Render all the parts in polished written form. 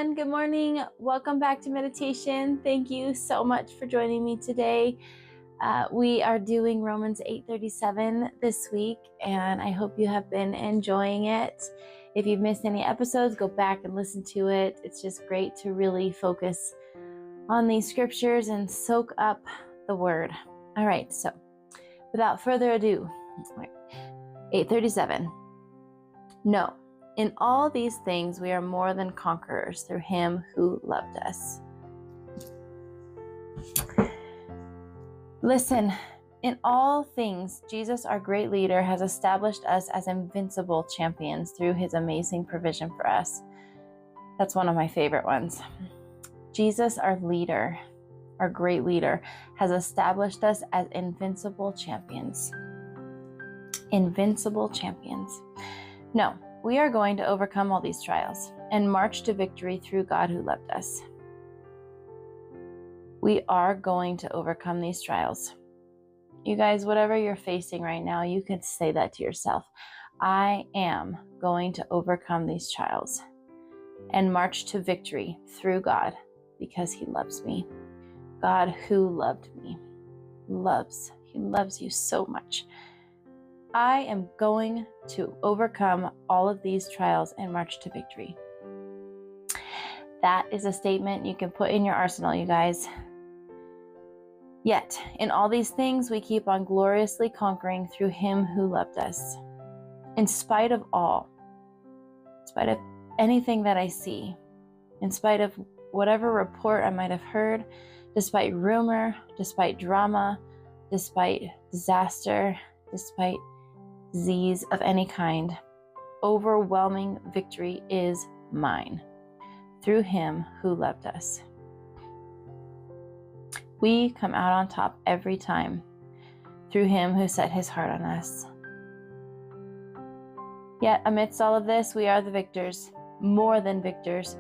everyone. Good morning. Welcome back to meditation. Thank you so much for joining me today. We are doing Romans 8:37 this week, and I hope you have been enjoying it. If you've missed any episodes, go back and listen to it. It's just great to really focus on these scriptures and soak up the word. All right, so without further ado, 8:37. No. In all these things, we are more than conquerors through him who loved us. Listen, in all things, Jesus, our great leader, has established us as invincible champions through his amazing provision for us. That's one of my favorite ones. Jesus, our leader, our great leader, has established us as invincible champions. Invincible champions. No. We are going to overcome all these trials and march to victory through God who loved us. We are going to overcome these trials. You guys, whatever you're facing right now, you can say that to yourself. I am going to overcome these trials and march to victory through God because he loves me. God who loved me He loves you so much. I am going to overcome all of these trials and march to victory. That is a statement you can put in your arsenal, you guys. Yet, in all these things, we keep on gloriously conquering through him who loved us. In spite of all, in spite of anything that I see, in spite of whatever report I might have heard, despite rumor, despite drama, despite disaster, despite disease of any kind, overwhelming victory is mine through him who loved us. We come out on top every time through him who set his heart on us. Yet amidst all of this, we are the victors, more than victors,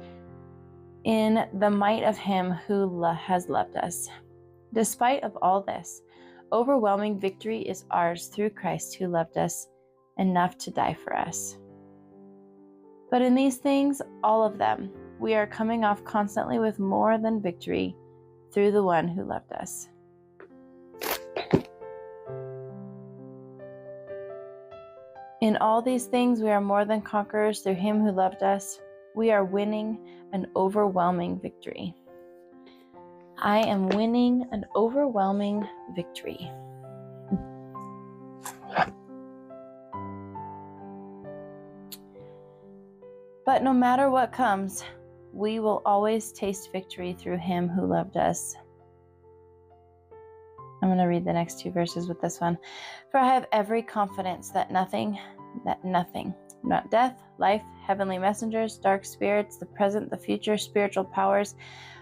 in the might of him who has loved us. Despite of all this, overwhelming victory is ours through Christ who loved us enough to die for us. But in these things, all of them, we are coming off constantly with more than victory through the one who loved us. In all these things, we are more than conquerors through him who loved us. We are winning an overwhelming victory. I am winning an overwhelming victory. But no matter what comes, we will always taste victory through him who loved us. I'm going to read the next two verses with this one. For I have every confidence that nothing, not death, life, heavenly messengers, dark spirits, the present, the future, spiritual powers,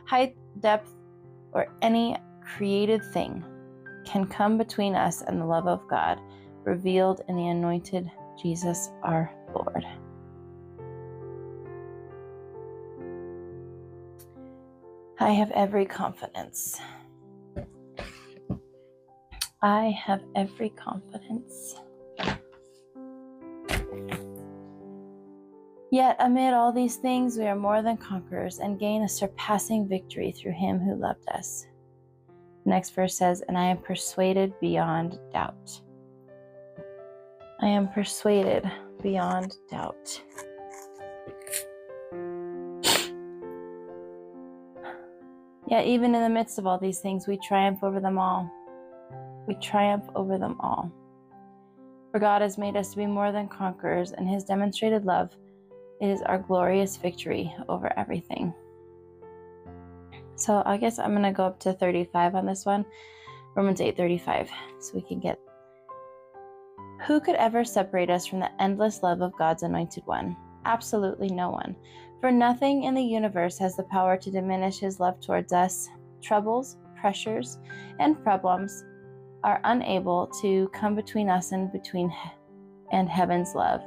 height, depth, or any created thing can come between us and the love of God revealed in the anointed Jesus our Lord. I have every confidence. I have every confidence. Yet amid all these things, we are more than conquerors and gain a surpassing victory through him who loved us. The next verse says, and I am persuaded beyond doubt. I am persuaded beyond doubt. Yet even in the midst of all these things, we triumph over them all. We triumph over them all. For God has made us to be more than conquerors, and his demonstrated love is our glorious victory over everything. So I guess I'm going to go up to 35 on this one. Romans 8:35, so we can get. Who could ever separate us from the endless love of God's anointed one? Absolutely no one. For nothing in the universe has the power to diminish his love towards us. Troubles, pressures, and problems are unable to come between us and heaven's love.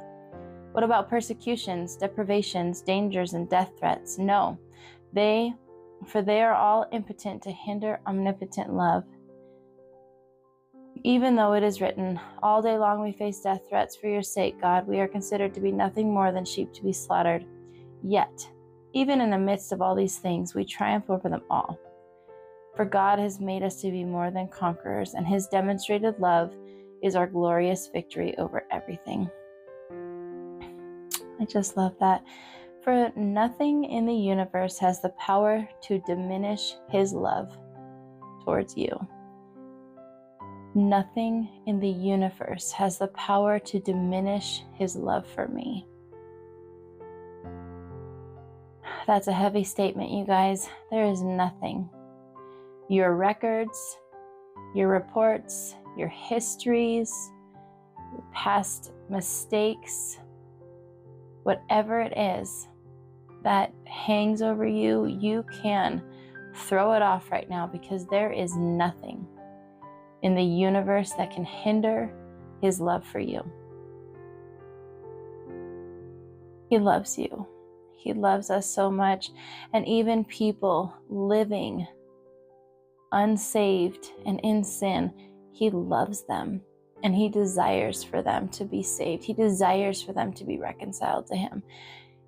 What about persecutions, deprivations, dangers, and death threats? No, for they are all impotent to hinder omnipotent love. Even though it is written, all day long we face death threats for your sake, God, we are considered to be nothing more than sheep to be slaughtered. Yet, Even in the midst of all these things, we triumph over them all. For God has made us to be more than conquerors, and his demonstrated love is our glorious victory over everything. I just love that. For nothing in the universe has the power to diminish his love towards you. Nothing in the universe has the power to diminish his love for me. That's a heavy statement, you guys. There is nothing. Your records, your reports, your histories, your past mistakes, whatever it is that hangs over you, you can throw it off right now, because there is nothing in the universe that can hinder his love for you. He loves you. He loves us so much. And even people living unsaved and in sin, he loves them. And he desires for them to be saved. He desires for them to be reconciled to him.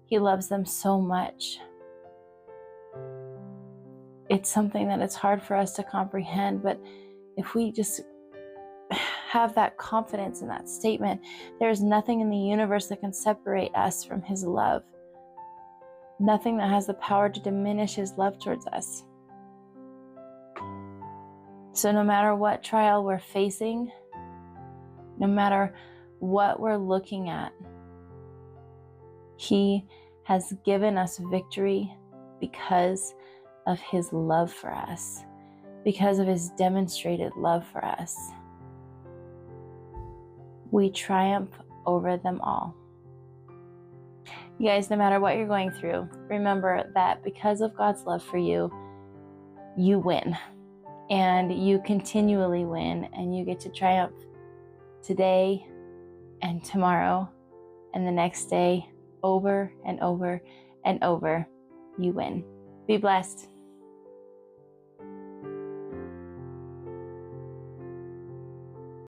He loves them so much. It's something that it's hard for us to comprehend, but if we just have that confidence in that statement, there's nothing in the universe that can separate us from his love. Nothing that has the power to diminish his love towards us. So no matter what trial we're facing, no matter what we're looking at, he has given us victory because of his love for us, because of his demonstrated love for us. We triumph over them all. You guys, no matter what you're going through, remember that because of God's love for you, you win. And you continually win, and you get to triumph today and tomorrow and the next day, over and over and over. You win. Be blessed.